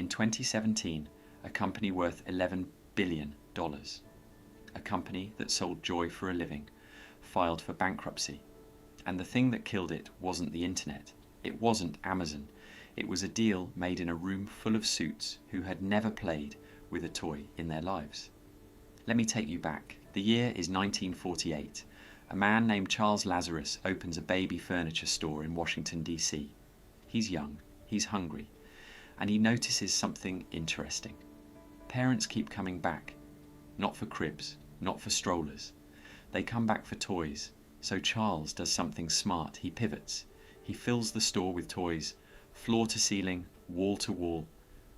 In 2017, a company worth $11 billion, a company that sold joy for a living, filed for bankruptcy. And the thing that killed it wasn't the internet. It wasn't Amazon. It was a deal made in a room full of suits who had never played with a toy in their lives. Let me take you back. The year is 1948. A man named Charles Lazarus opens a baby furniture store in Washington, D.C. He's young, he's hungry, and he notices something interesting. Parents keep coming back, not for cribs, not for strollers. They come back for toys. So Charles does something smart. He pivots. He fills the store with toys, floor to ceiling, wall to wall,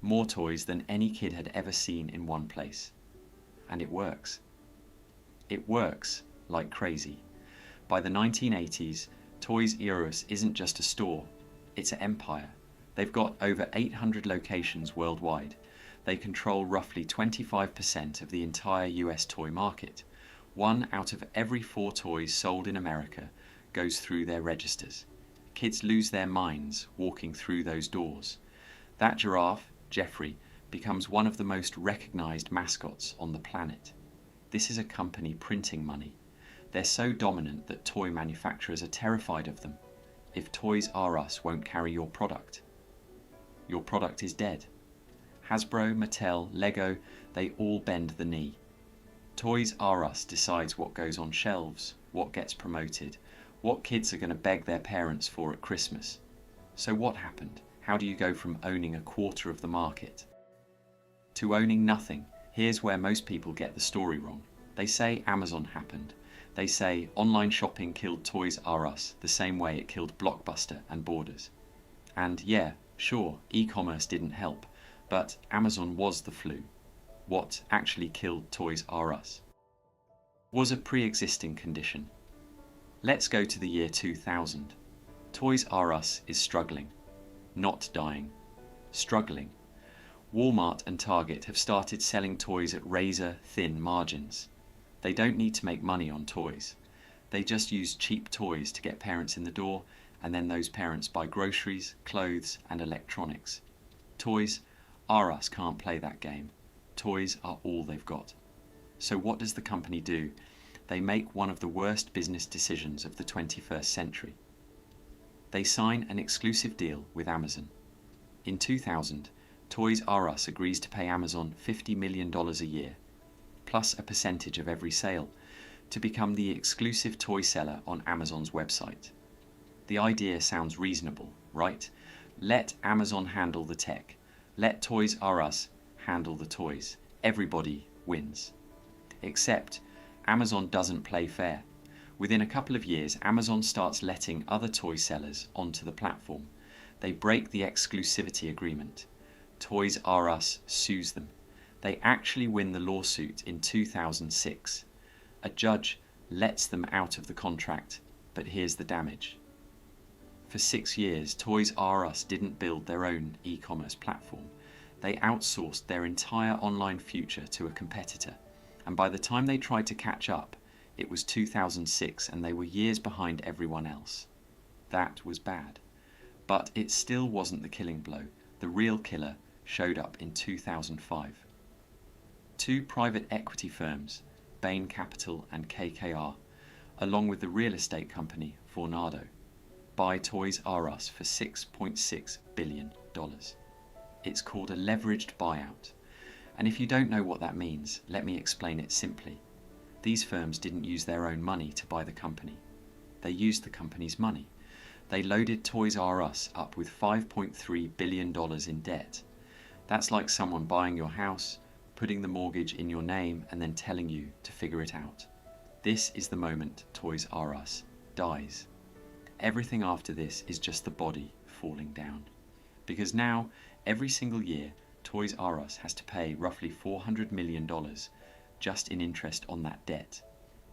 more toys than any kid had ever seen in one place. And it works. It works like crazy. By the 1980s, Toys R Us isn't just a store, it's an empire. They've got over 800 locations worldwide. They control roughly 25% of the entire US toy market. 1 out of every 4 toys sold in America goes through their registers. Kids lose their minds walking through those doors. That giraffe, Jeffrey, becomes one of the most recognized mascots on the planet. This is a company printing money. They're so dominant that toy manufacturers are terrified of them. If Toys R Us won't carry your product is dead. Hasbro, Mattel, Lego, they all bend the knee. Toys R Us decides what goes on shelves, what gets promoted, what kids are going to beg their parents for at Christmas. So what happened? How do you go from owning a quarter of the market to owning nothing? Here's where most people get the story wrong. They say Amazon happened. They say online shopping killed Toys R Us the same way it killed Blockbuster and Borders. And yeah, sure, e-commerce didn't help, but Amazon was the flu. What actually killed Toys R Us was a pre-existing condition. Let's go to the year 2000. Toys R Us is struggling, not dying, struggling. Walmart and Target have started selling toys at razor-thin margins. They don't need to make money on toys. They just use cheap toys to get parents in the door, and then those parents buy groceries, clothes, and electronics. Toys R Us can't play that game. Toys are all they've got. So what does the company do? They make one of the worst business decisions of the 21st century. They sign an exclusive deal with Amazon. In 2000, Toys R Us agrees to pay Amazon $50 million a year, plus a percentage of every sale, to become the exclusive toy seller on Amazon's website. The idea sounds reasonable, right? Let Amazon handle the tech. Let Toys R Us handle the toys. Everybody wins. Except Amazon doesn't play fair. Within a couple of years, Amazon starts letting other toy sellers onto the platform. They break the exclusivity agreement. Toys R Us sues them. They actually win the lawsuit in 2006. A judge lets them out of the contract, but here's the damage. For 6 years, Toys R Us didn't build their own e-commerce platform. They outsourced their entire online future to a competitor. And by the time they tried to catch up, it was 2006 and they were years behind everyone else. That was bad. But it still wasn't the killing blow. The real killer showed up in 2005. 2 private equity firms, Bain Capital and KKR, along with the real estate company Vornado, buy Toys R Us for $6.6 billion. It's called a leveraged buyout. And if you don't know what that means, let me explain it simply. These firms didn't use their own money to buy the company. They used the company's money. They loaded Toys R Us up with $5.3 billion in debt. That's like someone buying your house, putting the mortgage in your name, and then telling you to figure it out. This is the moment Toys R Us dies. Everything after this is just the body falling down. Because now, every single year, Toys R Us has to pay roughly $400 million just in interest on that debt.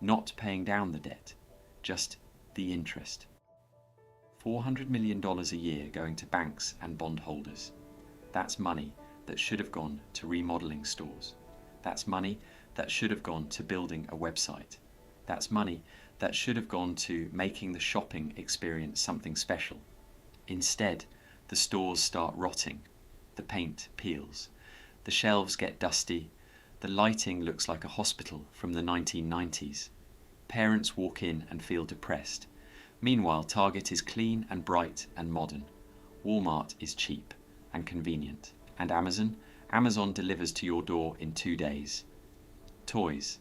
Not paying down the debt, just the interest. $400 million a year going to banks and bondholders. That's money that should have gone to remodeling stores. That's money that should have gone to building a website. That's money that should have gone to making the shopping experience something special. Instead, the stores start rotting. the paint peels, the shelves get dusty, the lighting looks like a hospital from the 1990s. Parents walk in and feel depressed. Meanwhile, Target is clean and bright and modern. Walmart is cheap and convenient. And Amazon delivers to your door in 2 days. Toys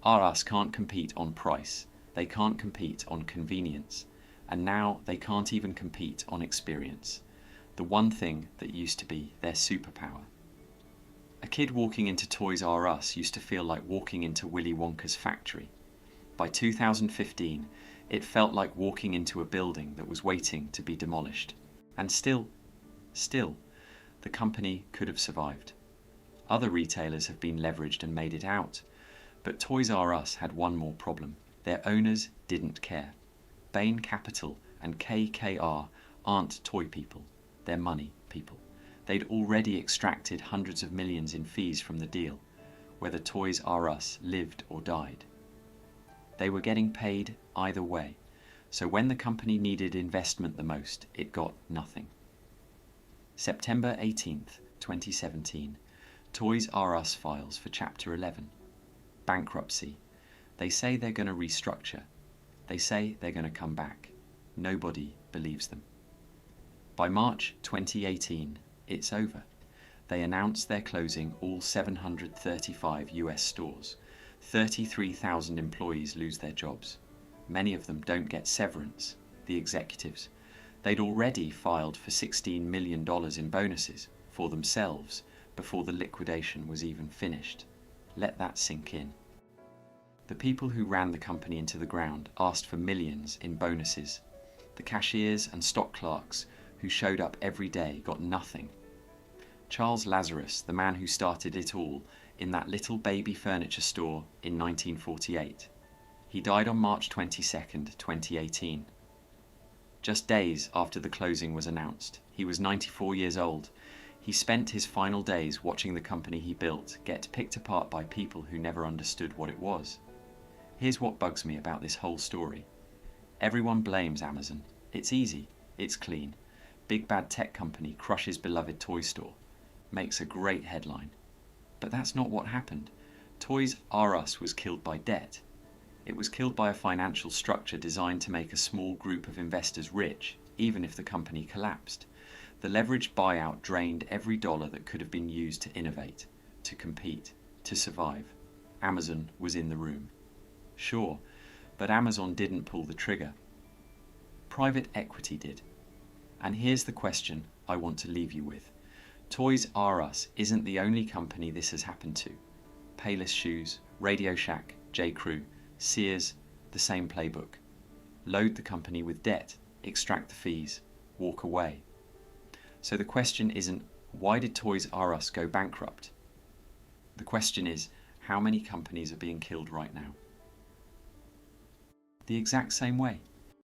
R Us can't compete on price, they can't compete on convenience, and now they can't even compete on experience, the one thing that used to be their superpower. A kid walking into Toys R Us used to feel like walking into Willy Wonka's factory. By 2015, it felt like walking into a building that was waiting to be demolished. And still, the company could have survived. Other retailers have been leveraged and made it out. But Toys R Us had one more problem. Their owners didn't care. Bain Capital and KKR aren't toy people, they're money people. They'd already extracted hundreds of millions in fees from the deal, whether Toys R Us lived or died. They were getting paid either way, so when the company needed investment the most, it got nothing. September 18th, 2017, Toys R Us files for Chapter 11. Bankruptcy. They say they're going to restructure. They say they're going to come back. Nobody believes them. By March 2018, it's over. They announce they're closing all 735 US stores. 33,000 employees lose their jobs. Many of them don't get severance, the executives. They'd already filed for $16 million in bonuses for themselves before the liquidation was even finished. Let that sink in. The people who ran the company into the ground asked for millions in bonuses. The cashiers and stock clerks who showed up every day got nothing. Charles Lazarus, the man who started it all in that little baby furniture store in 1948. He died on March 22nd, 2018. Just days after the closing was announced. He was 94 years old. He spent his final days watching the company he built get picked apart by people who never understood what it was. Here's what bugs me about this whole story. Everyone blames Amazon. It's easy. It's clean. Big bad tech company crushes beloved toy store. Makes a great headline. But that's not what happened. Toys R Us was killed by debt. It was killed by a financial structure designed to make a small group of investors rich, even if the company collapsed. The leveraged buyout drained every dollar that could have been used to innovate, to compete, to survive. Amazon was in the room. Sure, but Amazon didn't pull the trigger. Private equity did. And here's the question I want to leave you with. Toys R Us isn't the only company this has happened to. Payless Shoes, Radio Shack, J.Crew, Sears, the same playbook. Load the company with debt, extract the fees, walk away. So the question isn't, why did Toys R Us go bankrupt? The question is, how many companies are being killed right now? The exact same way.